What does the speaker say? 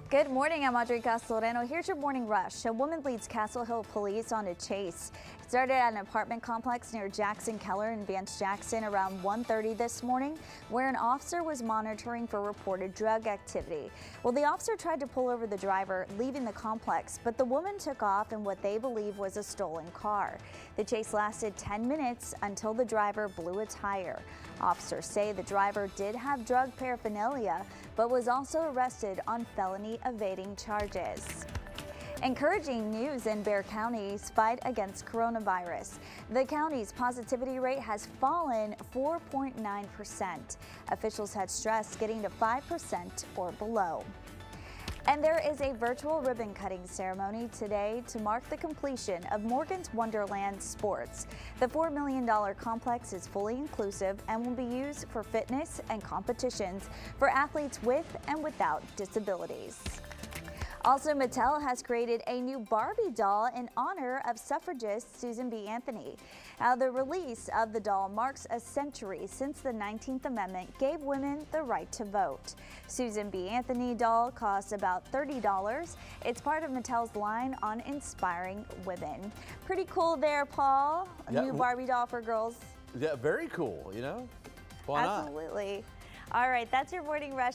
Good morning, I'm Audrey Castellano. Here's your morning rush. A woman leads Castle Hill police on a chase. It started at an apartment complex near Jackson Keller in Vance Jackson around 1:30 this morning, where an officer was monitoring for reported drug activity. Well, the officer tried to pull over the driver, leaving the complex, but the woman took off in what they believe was a stolen car. The chase lasted 10 minutes until the driver blew a tire. Officers say the driver did have drug paraphernalia, but was also arrested on felony evading charges. Encouraging news in Bexar County's fight against coronavirus. The county's positivity rate has fallen 4.9%. Officials had stressed getting to 5% or below. And there is a virtual ribbon cutting ceremony today to mark the completion of Morgan's Wonderland Sports. The $4 million complex is fully inclusive and will be used for fitness and competitions for athletes with and without disabilities. Also, Mattel has created a new Barbie doll in honor of suffragist Susan B. Anthony. Now, the release of the doll marks a century since the 19th Amendment gave women the right to vote. Susan B. Anthony doll costs about $30. It's part of Mattel's line on inspiring women. Pretty cool there, Paul. A new Barbie doll for girls. Yeah, very cool, you know? Why not? Absolutely. All right, that's your morning rush.